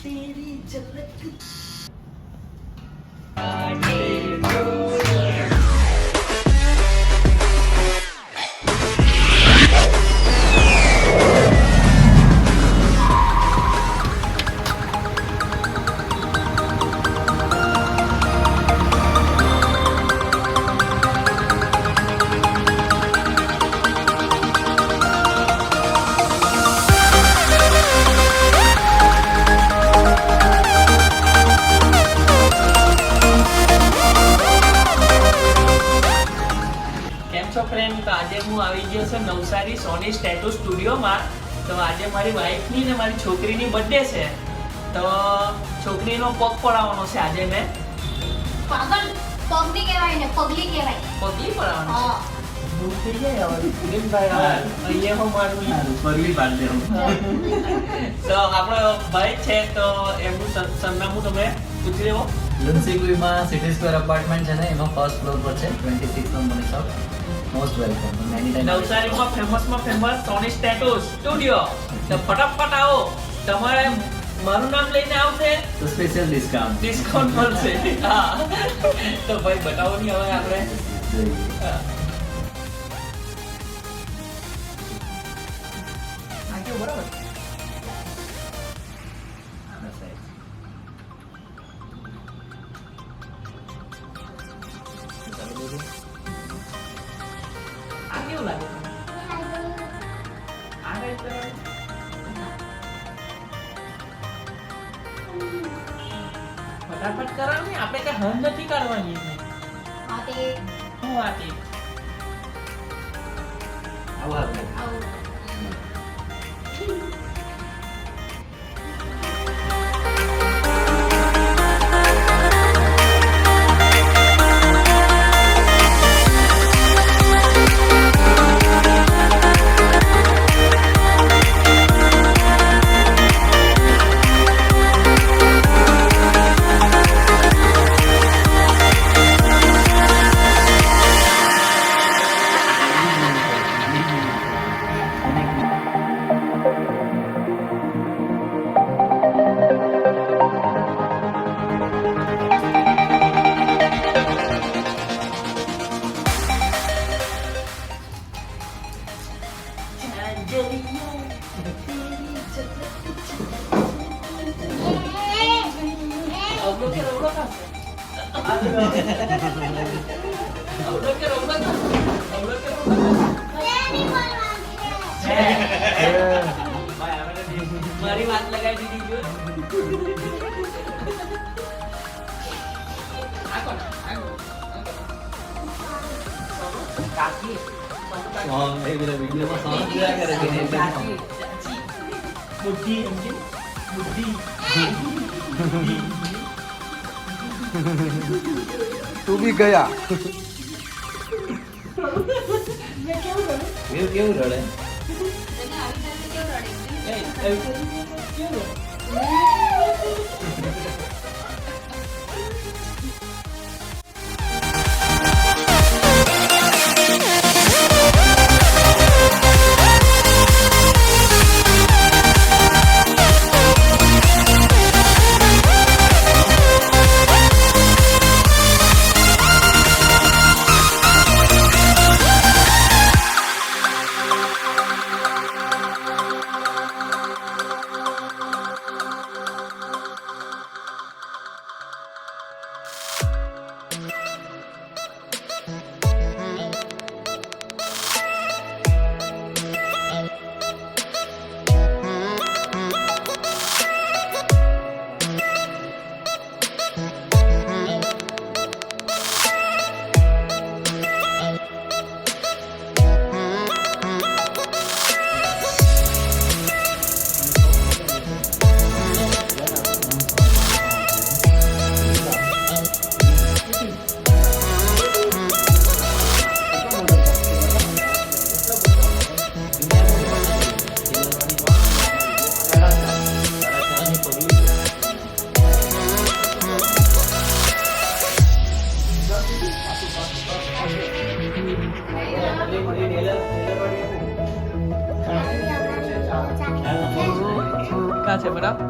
तेरी झलक ફ્રેન્ડ, તો આજે હું આવી ગયો છું નવસારી સોની ટેટુ સ્ટુડિયોમાં. તો આજે મારી વાઈફની ને મારી છોકરીની બર્થડે છે, તો છોકરીનો પગ પડાવવાનો છે આજે. મેં પાગલ પગ ની કહેવાય ને પગલી કહેવાય. પગલી પડાવવાનો હા ભૂલ થઈ જાય હવે દિલીપભાઈ. અહીંયા હું મારું પગલી પાડી દઉં. તો આપણો ભાઈ છે, તો એમનું સરનામું તમે પૂછી લેવો. લુન્સીગુઈમાં સિટી સ્ક્વેર અપાર્ટમેન્ટ છે ને, એમાં ફર્સ્ટ ફ્લોર પર છે, 26 નંબરની શોપ. Most welcome. નવસારીમાં ફેમસમાં ફેમસ સોની ટેટુ સ્ટુડિયો. તો ફટાફટ આવો. તમારે મારું નામ લઈને આવશે તો સ્પેશિયલ ડિસ્કાઉન્ટ મળશે. હા, તો ભાઈ બતાવો નહીં હવે આપણે. હા. આ કેવું બરાબર? આ કેવું લાગે? આ રાઈટ ફટાફટ કરાવ ને, આપણે કઈ હન નથી કરવાની. હા તે હું વાત એ આવું મારી વાત લગાવી દીધી જો. કાકી એ પેલા વિડિયોમાં સોંગ જોયા કરે છે ને, ચાચી બુદ્ધિ સમજી બુદ્ધિ. તું બી ગયા. કેવું રડે? ક્યાં છે બરાબર?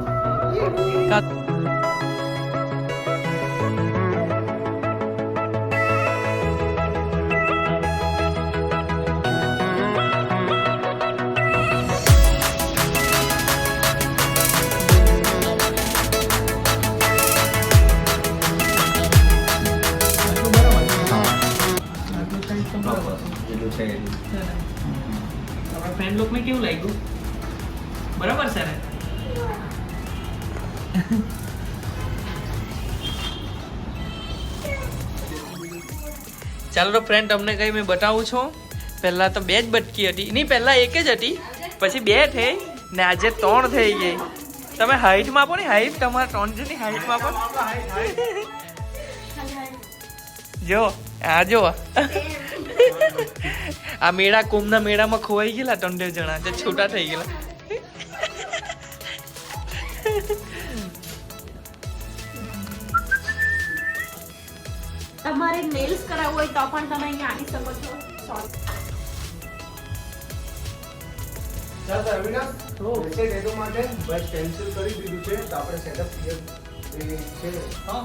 એટલું છે એટલું. આપણા ફ્રેન્ડ લોક ને કેવું લાગ્યું? બરાબર છે ને? ચાલો ફ્રેન્ડ, તમને કઈ મેં બતાવું છું. પહેલા તો 2 જ બટકી હતી, નહીં પહેલા 1 જ હતી, પછી 2 થઈ ને આજે 3 થઈ ગઈ. તમે હાઈટ માપો ને, હાઈટ તમારા 3 જણની હાઈટ માપો. જો આ જો આ મેળા કુંભના મેળામાં ખોવાઈ ગયેલા 3 જણા, જે છૂટા થઈ ગયેલા. તમારે નેલ્સ કરાવવું હોય તો પણ તમે અહીંયા આવી શકો છો. સોરી. ચાલો તો અવિનાશ, એસે ટેટુ માટે બસ કેન્સલ કરી દીધું છે, તો આપણે સેટઅપ ક્લિયર છે. હા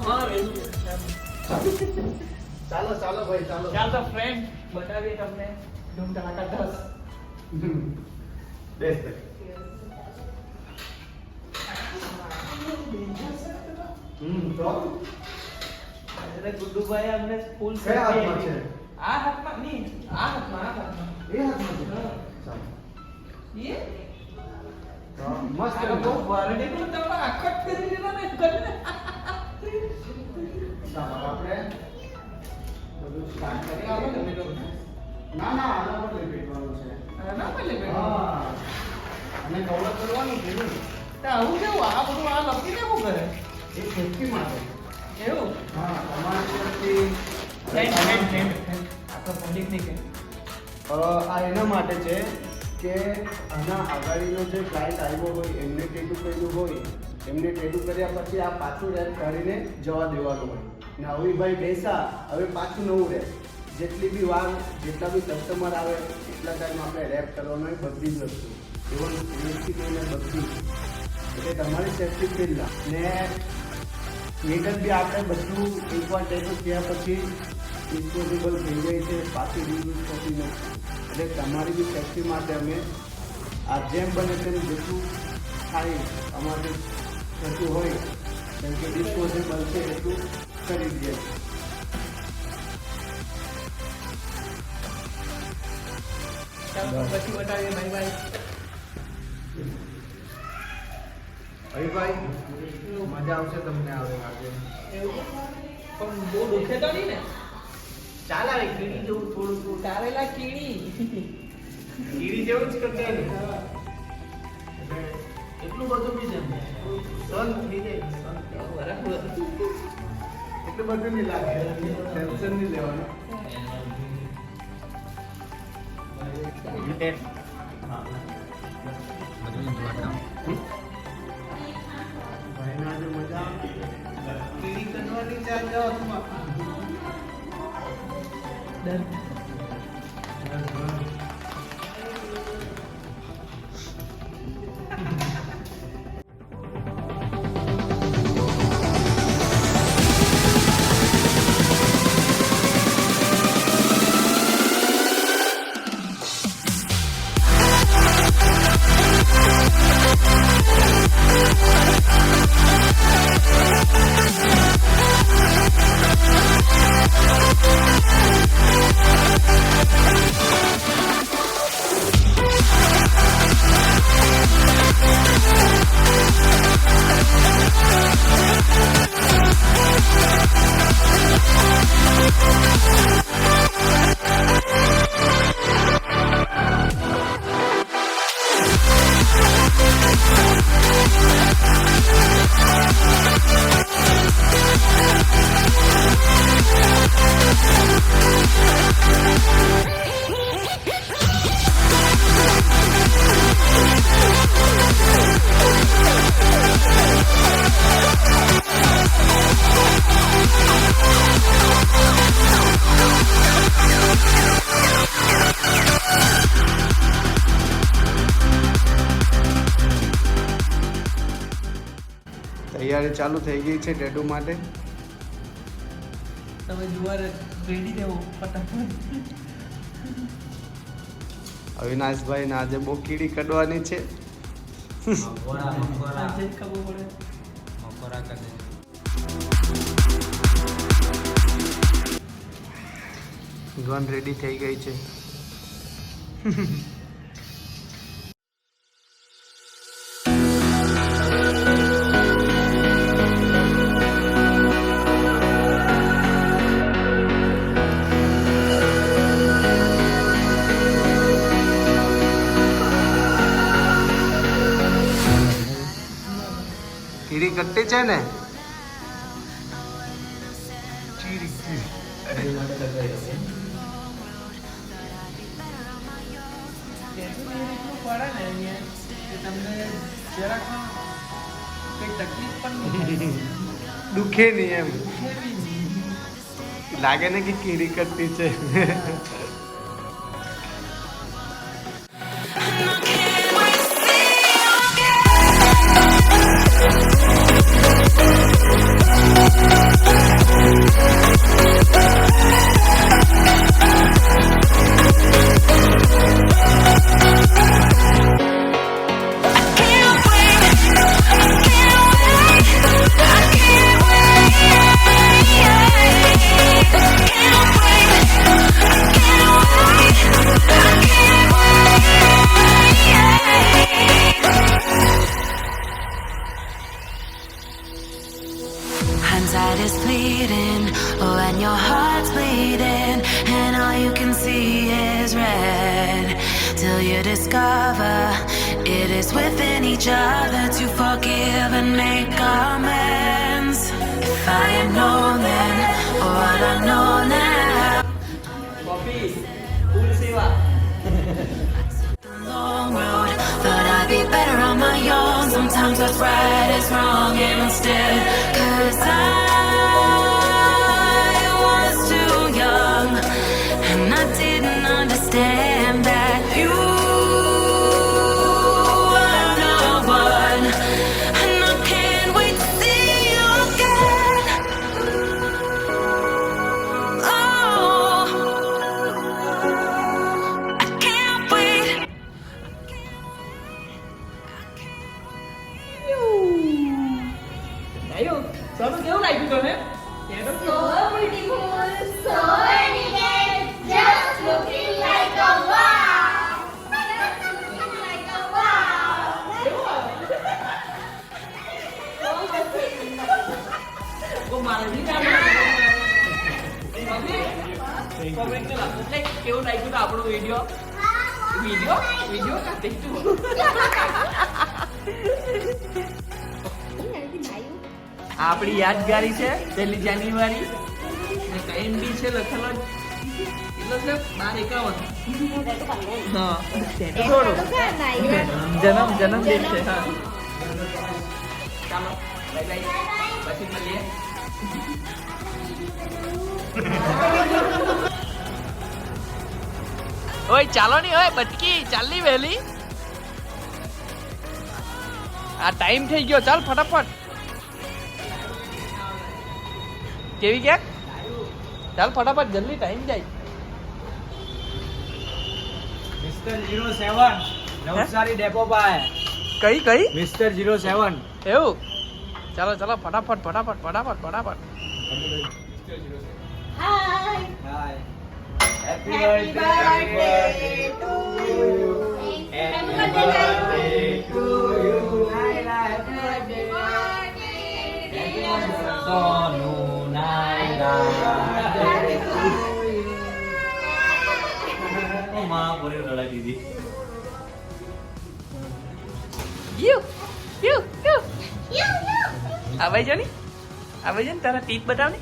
ચાલો ચાલો ભાઈ ચાલો. ચાલ તો ફ્રેન્ડ બતાવીએ તમને ધૂમ ધડાકા 10. બેસ તો એટલે ગુડ્ડુભાઈ અમને ફૂલ કયા હાથમાં છે? આ હાથમાં નહીં, આ હાથમાં. એ હાથમાં છે. ચાલો. એ હા, મસ્ત આ બહુ વારડી નું તમે આખો જ ફેરવી દીધો ને. ચાલો આપણે બધું સ્ટાર્ટ કરીએ. આવો તમે તો. ના ના આના પર લપેટવાનું છે. ના ભલે બેન. હા અને કવર કરવાનું છે ને. તો આવું કેવું? આ બધું આ લપી કેવું કરે? એ સેફટી માટે. એવું? હા તમારી સેફટી. આ તો પબ્લિક ની કે આ એના માટે છે કે આના આગાડીનો જે ક્લાયન્ટ આવ્યો હોય એમને ટેટુ કર્યું હોય, એમને ટેટુ કર્યા પછી આ પાછું રેપ કરીને જવા દેવાનું હોય ને અવિભાઈ બેસા હવે પાછું નવું રહે. જેટલી બી વાર જેટલા બી કસ્ટમર આવે એટલા ટાઈમ આપણે રેપ કરવાનો હોય, બધી જ વસ્તુ ઇવન વ્યવસ્થિત એને બધી. એટલે તમારી સેફટી પહેલાં ને મેકઅપ બી આપણે બધું એકવાર ટેટુ થયા પછી ડિસ્પોઝેબલ થઈ જાય છે, પાછી રીયુઝ થતી નથી. એટલે તમારી બી સેફટી માટે અમે આ જેમ બને તેમ જેટલું થાય અમારે થતું હોય કેમ કે ડિસ્પોઝેબલ છે એટલું કરી દઈએ છીએ. ચાલો પછી બતાવીએ. Bye bye. હરીભાઈ મજા આવશે તમને આવે આજે. પણ બહુ દુખે તો નહીં ને? ચાલ આવે કીડી જેવું થોડું થોડું કારેલા કીડી. કીડી જેવું જ કરતા ને એટલે એટલું બધું બી છે સન થઈ જાય. બરાબર. એટલું બધું નહીં લાગે, ટેન્શન નહીં લેવાનું. ભાઈના આજે મજા આવે. કીડી કરવાની ચાલ જાઓ તમે. તૈયારી ચાલુ થઈ ગઈ છે ટેટુ માટે. તમે જુવાર રેડી રહેવો ફટાફટ. અવિનાશભાઈ ને આજે બહુ કીડી કડવાની છે. આજે જ ખબર પડે. ગન રેડી થઈ ગઈ છે. કીડી કટ્ટી છે ને? એટલું પડે ને અહીંયા કે તમને જરાક કંઈ તકલીફ પણ નહીં દુખે નહીં એમ થાય. લાગે ને કે કીડી કટ્ટી છે. Hindsight is fleeting, oh, and your heart's bleeding, and all you can see is red. Till you discover it is within each other to forgive and make amends. If I had known then, or what I know now. Coffee ફૂલ સેવા. The long road, thought I'd be better on my own. Sometimes what's right is wrong, and instead, 'cause I was too young, and I didn't understand that you were the one, and I can't wait to see you again. Oh, I can't wait. આયો સારું કેવું લાગ્યું તને? ટેટો So beautiful, so elegant, just looking like a wow. Looking like a wow. ઓ મારી ના comment ને લખો એટલે કેવું લાગ્યું તો આપણો વિડિયો કાઢી તું. આપણી યાદગારી છે 1 જાન્યુઆરી અને ટાઈમ બી છે લખેલો એટલો છે 12:51. હા જન્મ ડેટ છે. હા ચાલો બાય બાય પછી મળીએ. ઓય ચાલો ની ઓય બટકી ચાલની વહેલી. આ ટાઈમ થઈ ગયો ચાલ ફટાફટ. કેવી ક્યાંક ચાલ ફટાફટ જલ્દી ટાઈમ જાય. મિસ્ટર 07 નવસારી ડેપો પાસે. કઈ મિસ્ટર 07. એવું ચાલો ચાલો ફટાફટ ફટાફટ ફટાફટ ફટાફટ. Hi. Hi. Happy birthday to you. Happy birthday to you. Happy birthday, dear સોનું નાયરા. ઓ માં બોલે રડાઈ દીધી. You you you You. આવે છે ને તારા ટીથ બતાવને.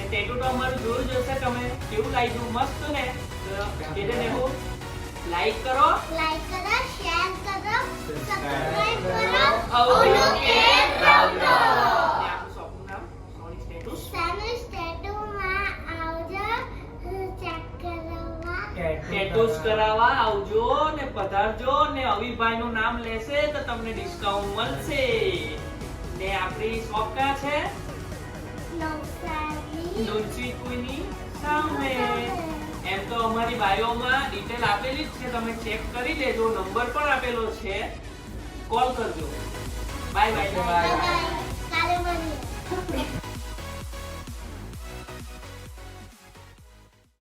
ટેટુ તો અમારું જોયું જ હશે તમે, કેવું લાગ્યું? મસ્ત ને? તો કેતન એવું લાઈક કરો, લાઈક કરો, શેર કરો, સબસ્ક્રાઇબ કરો. અવલોકન રાવલો. અને આપણું શોપનું નામ સોની સ્ટેટસ. સામે ટેટુમાં આવજો, ચેક કરવા. ટેટૂસ કરાવવા આવજો ને પધારજો ને અવિભાઈનું નામ લેશે તો તમને ડિસ્કાઉન્ટ મળશે. ને આપણી શોપ ક્યાં છે? નવસારી. લુન્સી કુઈની સામે. એમ તો અમારી બાયોમાં ડિટેલ આપેલી જ છે, તમે ચેક કરી લેજો, નંબર પણ આપેલો છે, કોલ કરજો. Bye bye. Bye bye.